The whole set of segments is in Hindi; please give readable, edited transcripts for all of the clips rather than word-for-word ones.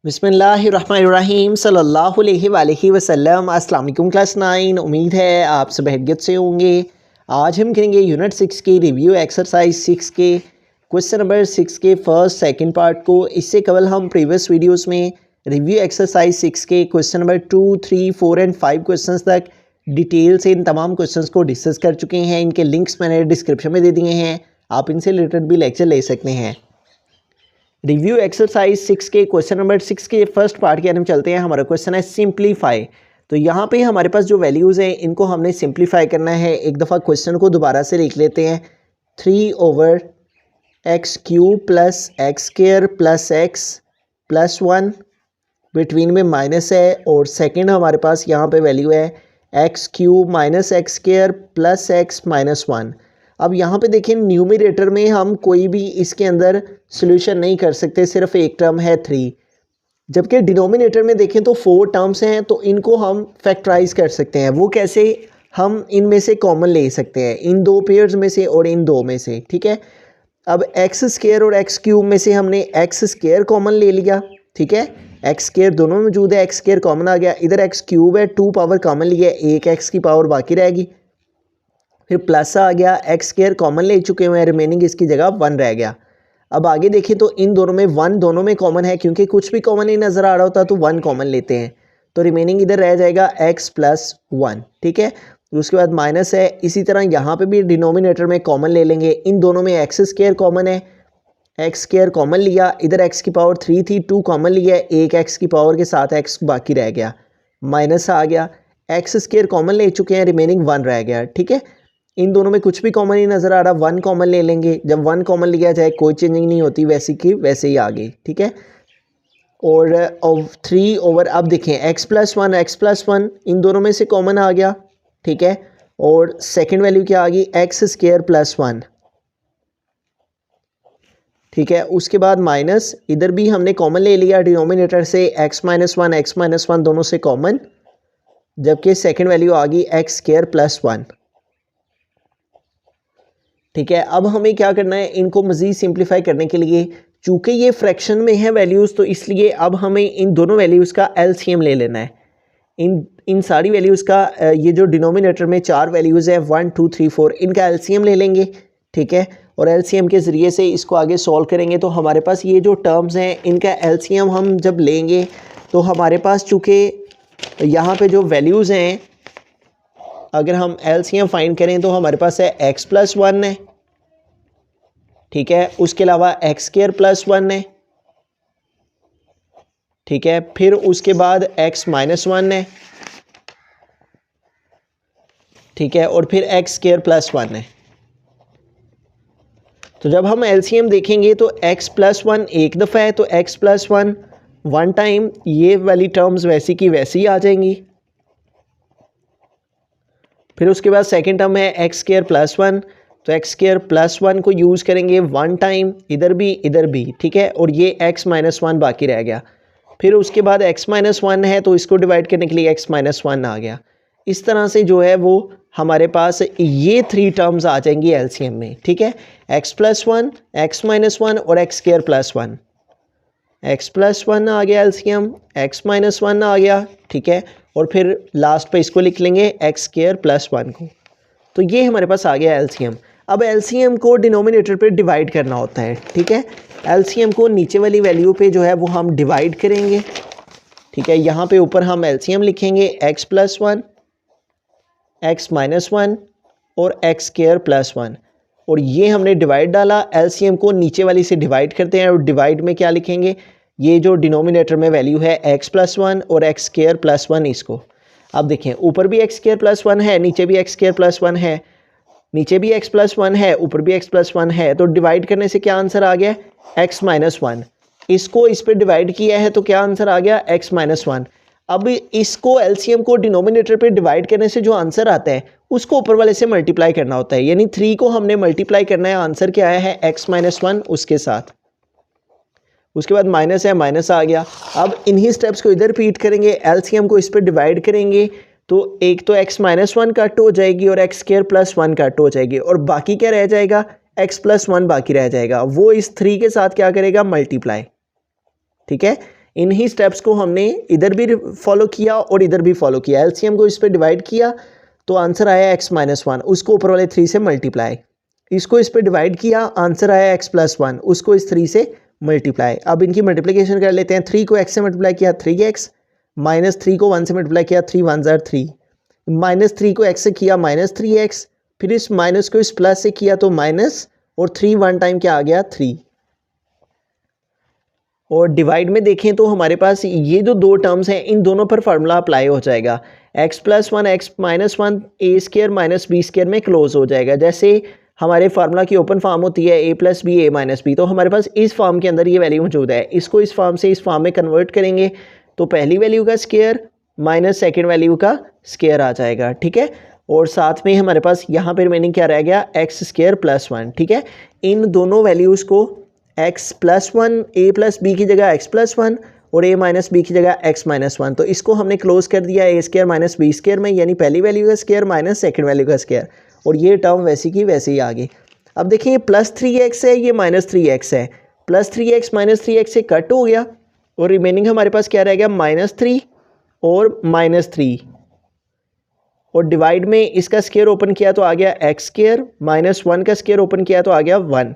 बिस्मिल्लाहिर्रहमानिर्रहीम सल्लल्लाहु अलैहि वसल्लम। अस्सलाम वालेकुम क्लास 9। उम्मीद है आप सब हैरियत से होंगे। आज हम करेंगे यूनिट 6 की रिव्यू एक्सरसाइज 6 के क्वेश्चन नंबर 6 के फर्स्ट सेकंड पार्ट को। इससे कबल हम प्रीवियस वीडियोस में रिव्यू एक्सरसाइज 6 के क्वेश्चन नंबर 2, 3, 4 एंड 5 क्वेश्चंस तक डिटेल से इन तमाम क्वेश्चंस को डिस्कस कर चुके हैं। इनके लिंक्स मैंने डिस्क्रिप्शन में दे दिए हैं, आप इनसे रिलेटेड भी लेक्चर ले सकते हैं। रिव्यू एक्सरसाइज 6 के क्वेश्चन नंबर 6 के फर्स्ट पार्ट के हम चलते हैं। हमारा क्वेश्चन है सिंप्लीफाई। तो यहाँ पे हमारे पास जो वैल्यूज़ हैं इनको हमने सिंप्लीफाई करना है। एक दफ़ा क्वेश्चन को दोबारा से लिख लेते हैं। 3/x³ plus x² plus x plus 1, between में माइनस है, और सेकंड हमारे पास यहाँ पे वैल्यू है x³ minus x² plus x minus 1। अब यहाँ पे देखें न्यूमरेटर में हम कोई भी इसके अंदर सोल्यूशन नहीं कर सकते, सिर्फ एक टर्म है 3। जबकि डिनोमिनेटर में देखें तो 4 टर्म्स हैं, तो इनको हम फैक्टराइज कर सकते हैं। वो कैसे? हम इनमें से कॉमन ले सकते हैं, इन दो पेयर्स में से और इन दो में से, ठीक है। अब x² और x³ में से हमने x² कॉमन ले लिया, ठीक है। x² दोनों में मौजूद है, x² कॉमन आ गया। इधर x³ है, 2 पावर कॉमन लिया, एक x की पावर बाकी रहेगी। फिर प्लस आ गया, x² कॉमन ले चुके हुए हैं, रिमेनिंग इसकी जगह 1 रह गया। अब आगे देखें तो इन दोनों में 1 दोनों में कॉमन है, क्योंकि कुछ भी कॉमन नहीं नज़र आ रहा होता तो 1 कॉमन लेते हैं, तो रिमेनिंग इधर रह जाएगा x प्लस 1, ठीक है। उसके बाद माइनस है। इसी तरह यहाँ पे भी डिनोमिनेटर में कॉमन ले लेंगे। इन दोनों में x² कॉमन है, x² कॉमन लिया, इधर x की पावर 3 थी, 2 कॉमन लिया, एक x की पावर के साथ x बाकी रह गया, माइनस आ गया। x² कॉमन ले चुके हैं, रिमेनिंग 1 रह गया, ठीक है। इन दोनों में कुछ भी कॉमन नहीं नज़र आ रहा, 1 कॉमन ले लेंगे। जब 1 कॉमन लिया जाए कोई चेंजिंग नहीं होती, वैसे की वैसे ही आ गई, ठीक है। और 3/, अब देखें x प्लस 1 इन दोनों में से कॉमन आ गया, ठीक है। और सेकंड वैल्यू क्या आ गई? x² प्लस 1, ठीक है। उसके बाद माइनस, इधर भी हमने कॉमन ले लिया डिनोमिनेटर से, x माइनस 1 दोनों से कॉमन, जबकि सेकंड वैल्यू आ गई x² प्लस 1, ठीक है। अब हमें क्या करना है, इनको मज़ीद सिंप्लीफाई करने के लिए, चूँकि ये फ्रैक्शन में है वैल्यूज़, तो इसलिए अब हमें इन दोनों वैल्यूज़ का एलसीएम ले लेना है। इन सारी वैल्यूज़ का ये जो डिनोमिनेटर में 4 वैल्यूज़ है 1, 2, 3, 4, इनका एलसीएम ले लेंगे, ठीक है। और एलसीएम के ज़रिए से इसको आगे सॉल्व करेंगे, तो हमारे पास ये जो टर्म्स हैं इनका एलसीएम हम जब लेंगे तो हमारे पास चूँकि यहाँ पे जो वैल्यूज़ हैं, अगर हम एलसीएम फाइंड करें तो हमारे पास है x प्लस 1 है, ठीक है। उसके अलावा x² प्लस 1 है, ठीक है। फिर उसके बाद x माइनस 1 है, ठीक है। और फिर x² प्लस 1 है। तो जब हम एलसीएम देखेंगे तो x प्लस 1 एक दफ़ा है, तो x प्लस 1 टाइम, ये वाली टर्म्स वैसी की वैसी ही आ जाएंगी। फिर उसके बाद सेकेंड टर्म है x² प्लस 1, तो x² प्लस 1 को यूज़ करेंगे 1 टाइम, इधर भी, ठीक है। और ये x माइनस 1 बाकी रह गया। फिर उसके बाद x माइनस 1 है, तो इसको डिवाइड करने के लिए x माइनस 1 आ गया। इस तरह से जो है वो हमारे पास ये 3 टर्म्स आ जाएंगी एलसीएम में, ठीक है। x प्लस 1, x माइनस 1 और x² प्लस 1। x प्लस 1 आ गया एलसीएम, x माइनस 1 आ गया, ठीक है। और फिर लास्ट पे इसको लिख लेंगे x² प्लस 1 को। तो ये हमारे पास आ गया एलसीएम। अब एलसीएम को डिनोमिनेटर पे डिवाइड करना होता है, ठीक है। एलसीएम को नीचे वाली वैल्यू पे जो है वो हम डिवाइड करेंगे, ठीक है। यहाँ पे ऊपर हम एलसीएम लिखेंगे x प्लस 1, x माइनस 1 और x² प्लस 1, और ये हमने डिवाइड डाला। एलसीएम को नीचे वाली से डिवाइड करते हैं, और डिवाइड में क्या लिखेंगे, ये जो डिनोमिनेटर में वैल्यू है x प्लस 1 और x² प्लस 1, इसको अब देखें ऊपर भी x² प्लस 1 है, नीचे भी x² प्लस 1 है, नीचे भी x प्लस 1 है, ऊपर भी x प्लस 1 है। तो डिवाइड करने से क्या आंसर आ गया? x minus 1। इसको इस पर डिवाइड किया है तो क्या आंसर आ गया? x minus 1। अब इसको एलसीएम को डिनोमिनेटर पे डिवाइड करने से जो आंसर आता है उसको ऊपर वाले से मल्टीप्लाई करना होता है, यानी 3 को हमने मल्टीप्लाई करना है। आंसर क्या आया है? x माइनस 1 उसके साथ। उसके बाद माइनस है, माइनस आ गया। अब इन्हीं स्टेप्स को इधर रिपीट करेंगे, एलसीएम को इस पर डिवाइड करेंगे, तो एक तो x माइनस 1 कट हो जाएगी और x² प्लस 1 कट हो जाएगी, और बाकी क्या रह जाएगा? x प्लस 1 बाकी रह जाएगा। वो इस 3 के साथ क्या करेगा? मल्टीप्लाई, ठीक है। इन्हीं स्टेप्स को हमने इधर भी फॉलो किया और इधर भी फॉलो किया। एलसीएम को इस पर डिवाइड किया तो आंसर आया x-1, उसको ऊपर वाले 3 से मल्टीप्लाई। इसको इस पर डिवाइड किया, आंसर आया x+1, उसको इस 3 से मल्टीप्लाई। अब इनकी मल्टीप्लिकेशन कर लेते हैं। 3 को x से मल्टीप्लाई किया 3x, -3 को 1 से मल्टीप्लाई किया 3 1 ज़ार 3, -3 को x से किया -3x, फिर इस माइनस को इस प्लस से किया तो माइनस, और 3 1 टाइम क्या आ गया 3। और डिवाइड में देखें तो हमारे पास ये जो दो टर्म्स हैं इन दोनों पर फार्मूला अप्लाई हो जाएगा। x+1 x-1 a² - b² में क्लोज हो जाएगा। जैसे हमारे फार्मूला की ओपन फॉर्म होती है a + b a - b, तो हमारे पास इस फॉर्म के अंदर ये वैल्यू मौजूद है। इसको इस फॉर्म से इस फॉर्म में कन्वर्ट करेंगे तो पहली वैल्यू का स्क्वायर माइनस सेकेंड वैल्यू का स्क्वायर आ जाएगा, ठीक है। और साथ में हमारे पास यहाँ पे रिमेनिंग क्या रह गया x² + 1, ठीक है। इन दोनों वैल्यूज़ को x+1 a + b की जगह x+1 और a - b की जगह x-1, तो इसको हमने क्लोज कर दिया a² - b² में, यानी पहली वैल्यू का स्क्वायर माइनस सेकेंड वैल्यू का स्क्वायर, और ये टर्म वैसी की वैसे ही आ गई। अब देखिए ये +3x है, ये -3x है, +3x -3x से कट हो गया और रिमेनिंग हमारे पास क्या रह गया -3 और -3, और डिवाइड में इसका स्क्वायर ओपन किया तो आ गया x² -1 का स्क्वायर ओपन किया तो आ गया 1,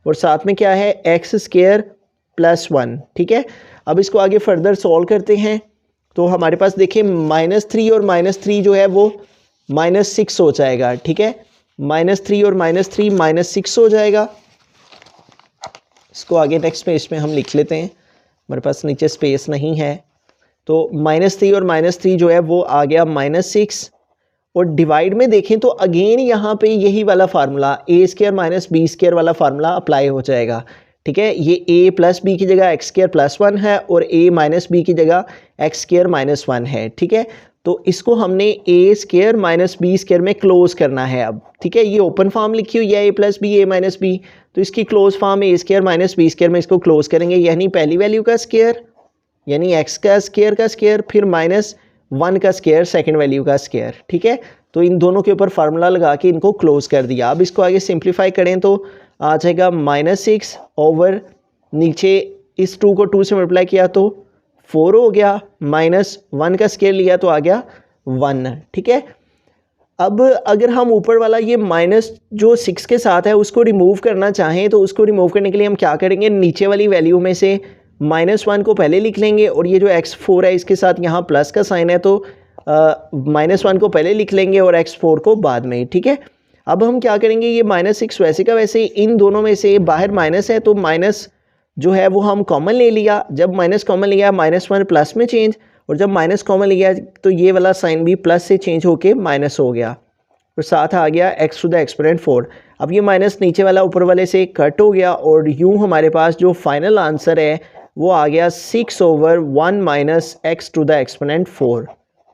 और साथ में क्या है x² + 1, ठीक है। अब इसको आगे फर्दर सॉल्व करते हैं तो हमारे पास देखिए -3 और -3 जो है वो -6 हो जाएगा, ठीक है। -3 और -3 -6 हो जाएगा। इसको आगे नेक्स्ट पेज में हम लिख लेते हैं, हमारे पास नीचे स्पेस नहीं है, तो -3 और -3 जो है वो आ गया -6, और डिवाइड में देखें तो अगेन यहाँ पे यही वाला फार्मूला a² - b² वाला फार्मूला अप्लाई हो जाएगा, ठीक है। ये a + b की जगह x² + 1 है और a - b की जगह x² - 1 है, ठीक है। तो इसको हमने a² - b² में क्लोज करना है अब, ठीक है। ये ओपन फॉर्म लिखी हुई है a + b a - b, तो इसकी क्लोज फॉर्म a² - b² में इसको क्लोज करेंगे, यानी पहली वैल्यू का स्क्वायर यानी x का स्क्वायर फिर -1 का स्क्वायर सेकेंड वैल्यू का स्क्वायर, ठीक है। तो इन दोनों के ऊपर फार्मूला लगा के इनको क्लोज कर दिया। अब इसको आगे सिंप्लीफाई करें तो आ जाएगा -6 ओवर नीचे इस 2 को 2 से मल्टीप्लाई किया तो 4 हो गया, -1 का स्क्वायर लिया तो आ गया 1, ठीक है। अब अगर हम ऊपर वाला ये माइनस जो 6 के साथ है उसको रिमूव करना चाहें तो उसको रिमूव करने के लिए हम क्या करेंगे, नीचे वाली वैल्यू में से -1 को पहले लिख लेंगे, और ये जो x4 है इसके साथ यहाँ प्लस का साइन है तो -1 को पहले लिख लेंगे और x4 को बाद में, ठीक है। अब हम क्या करेंगे, ये -6 वैसे का वैसे इन दोनों में से बाहर माइनस है तो माइनस जो है वो हम कॉमन ले लिया। जब माइनस कॉमन लिया -1 प्लस में चेंज, और जब माइनस कॉमन लिया तो ये वाला साइन भी प्लस से चेंज होके माइनस हो गया, और साथ आ गया x⁴। अब ये माइनस नीचे वाला ऊपर वाले से कट हो गया, और यूँ हमारे पास जो फाइनल आंसर है वो आ गया 6/1 - x⁴,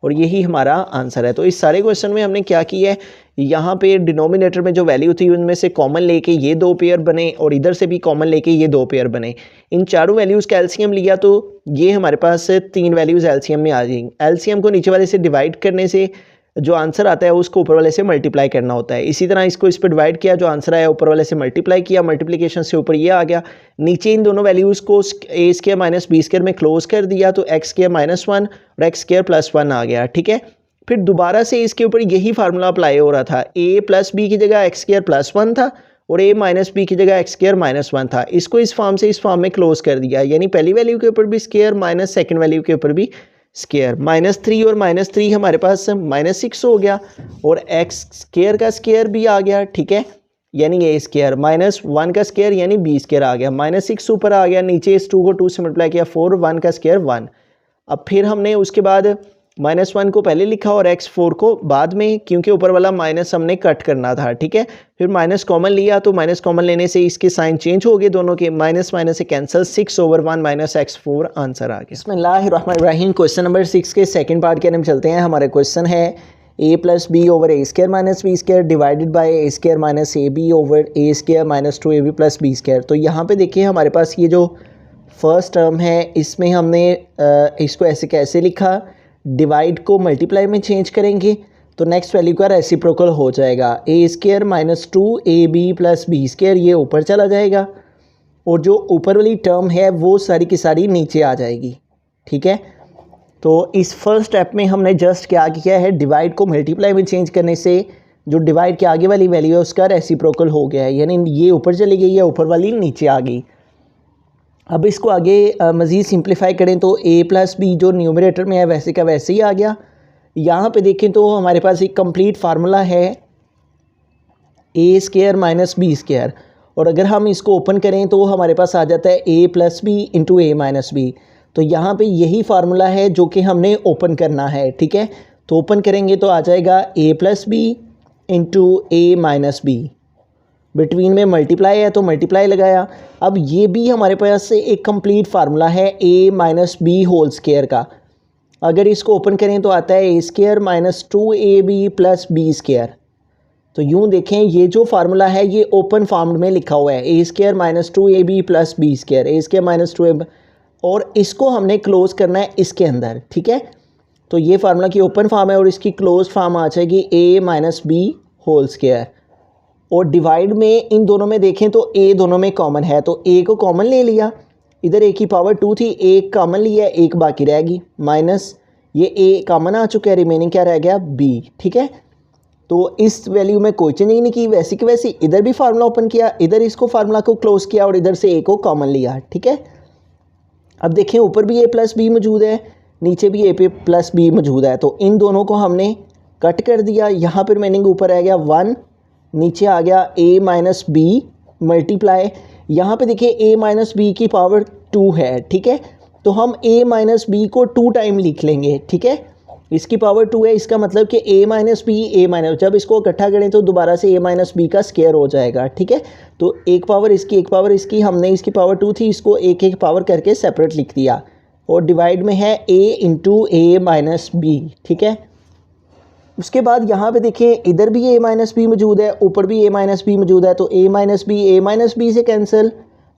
और यही हमारा आंसर है। तो इस सारे क्वेश्चन में हमने क्या किया है, यहाँ पे डिनोमिनेटर में जो वैल्यू थी उनमें से कॉमन लेके ये 2 पेयर बने, और इधर से भी कॉमन लेके ये 2 पेयर बने। इन चारों वैल्यूज़ का एलसीएम लिया तो ये हमारे पास 3 वैल्यूज़ एलसीएम में आ जाएंगी। एलसीएम को नीचे वाले से डिवाइड करने से जो आंसर आता है उसको ऊपर वाले से मल्टीप्लाई करना होता है। इसी तरह इसको इस पर डिवाइड किया, जो आंसर आया ऊपर वाले से मल्टीप्लाई किया, मल्टीप्लिकेशन से ऊपर ये आ गया। नीचे इन दोनों वैल्यूज़ को a² - b² में क्लोज कर दिया तो x² - 1 और x² + 1 आ गया, ठीक है। फिर दोबारा से इसके ऊपर यही फार्मूला अप्लाई हो रहा था, a + b की जगह x² + 1 था और a - b की जगह x² - 1 था। इसको इस फॉर्म से इस फॉर्म में क्लोज कर दिया, यानी पहली वैल्यू के ऊपर भी स्क्वायर माइनस सेकेंड वैल्यू के ऊपर भी स्क्वायर। -3 और -3 हमारे पास -6 हो गया, और x² का स्क्वायर भी आ गया, ठीक है, यानी a² -1 का स्क्वायर यानी b² आ गया। -6 ऊपर आ गया, नीचे इस 2 को 2 से मल्टीप्लाई किया 4, 1 का स्क्वायर 1। अब फिर हमने उसके बाद -1 को पहले लिखा और x4 को बाद में, क्योंकि ऊपर वाला माइनस हमने कट करना था, ठीक है। फिर माइनस कॉमन लिया तो माइनस कॉमन लेने से इसके साइन चेंज हो गए दोनों के, माइनस माइनस से कैंसिल, 6/1 - x4 आंसर आ गया। बिस्मिल्लाहिर्रहमानिर्रहीम। क्वेश्चन नंबर 6 के सेकंड पार्ट के अंदर चलते हैं। हमारे क्वेश्चन है a + b over a² - b² divided by a² - ab over a² - 2ab + b²। तो यहाँ पे देखिए हमारे पास ये जो फर्स्ट टर्म है इसमें हमने इसको ऐसे कैसे लिखा, डिवाइड को मल्टीप्लाई में चेंज करेंगे तो नेक्स्ट वैल्यू का रेसिप्रोकल हो जाएगा, a² - 2ab + b², ये ऊपर चला जाएगा और जो ऊपर वाली टर्म है वो सारी की सारी नीचे आ जाएगी, ठीक है। तो इस फर्स्ट स्टेप में हमने जस्ट क्या किया है, डिवाइड को मल्टीप्लाई में चेंज करने से जो डिवाइड के आगे वाली वैल्यू है उसका रेसिप्रोकल हो गया है, यानी ये ऊपर चली गई है, ऊपर वाली नीचे आ गई। अब इसको आगे मज़ीद सिंप्लीफाई करें तो a प्लस बी जो न्यूमरेटर में है वैसे का वैसे ही आ गया। यहाँ पे देखें तो हमारे पास एक कंप्लीट फार्मूला है a square minus b square, और अगर हम इसको ओपन करें तो हमारे पास आ जाता है a plus b into a minus b. तो यहाँ पे यही फार्मूला है जो कि हमने ओपन करना है, ठीक है। तो ओपन करेंगे तो आ जाएगा a plus b into a minus b, between में मल्टीप्लाई है तो मल्टीप्लाई लगाया। अब ये भी हमारे पास से एक कंप्लीट फार्मूला है a minus b whole square का। अगर इसको ओपन करें तो आता है a square minus 2ab plus b square. तो यूँ देखें ये जो फार्मूला है ये ओपन फॉर्म में लिखा हुआ है, a square minus 2ab plus b square, a square minus 2ab, और इसको हमने क्लोज करना है इसके अंदर, ठीक है। तो ये फार्मूला की ओपन फॉर्म है और इसकी क्लोज फॉर्म आ जाएगी a minus b whole square. और डिवाइड में इन दोनों में देखें तो a दोनों में कॉमन है, तो a को कॉमन ले लिया, इधर a की पावर 2 थी, एक कॉमन लिया, एक बाकी रहेगी, माइनस ये a कॉमन आ चुका है, रिमेनिंग क्या रह गया b, ठीक है। तो इस वैल्यू में कोई चेंज नहीं की, वैसी की वैसी इधर भी फार्मूला ओपन किया, इधर इसको फार्मूला को क्लोज किया और इधर से a को कॉमन लिया, ठीक है। अब देखें ऊपर भी a प्लस बी मौजूद है, नीचे भी a प्लस बी मौजूद है, तो इन दोनों को हमने कट कर दिया। यहाँ पर रिमेनिंग ऊपर रह गया 1, नीचे आ गया a माइनस बी मल्टीप्लाई, यहाँ पे देखिए a माइनस बी की पावर 2 है, ठीक है। तो हम a माइनस बी को 2 टाइम लिख लेंगे, ठीक है। इसकी पावर 2 है, इसका मतलब कि a minus b a minus, जब इसको इकट्ठा करें तो दोबारा से a माइनस बी का स्क्वायर हो जाएगा, ठीक है। तो एक पावर इसकी, एक पावर इसकी, हमने इसकी पावर 2 थी, इसको एक एक पावर करके सेपरेट लिख दिया, और डिवाइड में है a into a minus b, ठीक है। उसके बाद यहाँ पे देखें इधर भी a माइनस बी मौजूद है, ऊपर भी a माइनस बी मौजूद है, तो a माइनस बी से कैंसिल,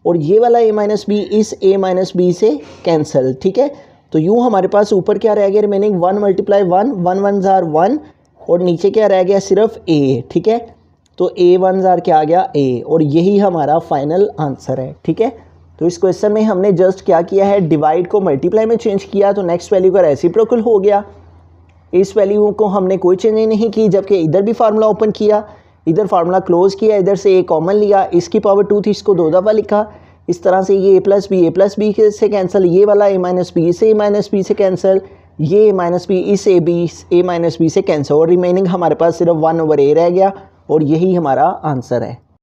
और ये वाला a माइनस बी इस a माइनस बी से कैंसिल, ठीक है। तो यूँ हमारे पास ऊपर क्या रह गया, रिमेनिंग 1 मल्टीप्लाई 1, 1 1 जार 1, और नीचे क्या रह गया, सिर्फ a, ठीक है। तो a 1 जार क्या आ गया a, और यही हमारा फाइनल आंसर है, ठीक है। तो इस क्वेश्चन में हमने जस्ट क्या किया है, डिवाइड को मल्टीप्लाई में चेंज किया, तो नेक्स्ट वैल्यू का रेसिप्रोकल हो गया। इस वैल्यू को हमने कोई चेंज नहीं की, जबकि इधर भी फार्मूला ओपन किया, इधर फार्मूला क्लोज किया, इधर से a कॉमन लिया, इसकी पावर 2 थी, इसको 2 दफ़ा लिखा, इस तरह से ये a प्लस बी से कैंसिल, ये वाला a माइनस बी से कैंसिल, ये a माइनस बी इस a माइनस बी से कैंसिल, और रिमेनिंग हमारे पास सिर्फ 1/a रह गया, और यही हमारा आंसर है।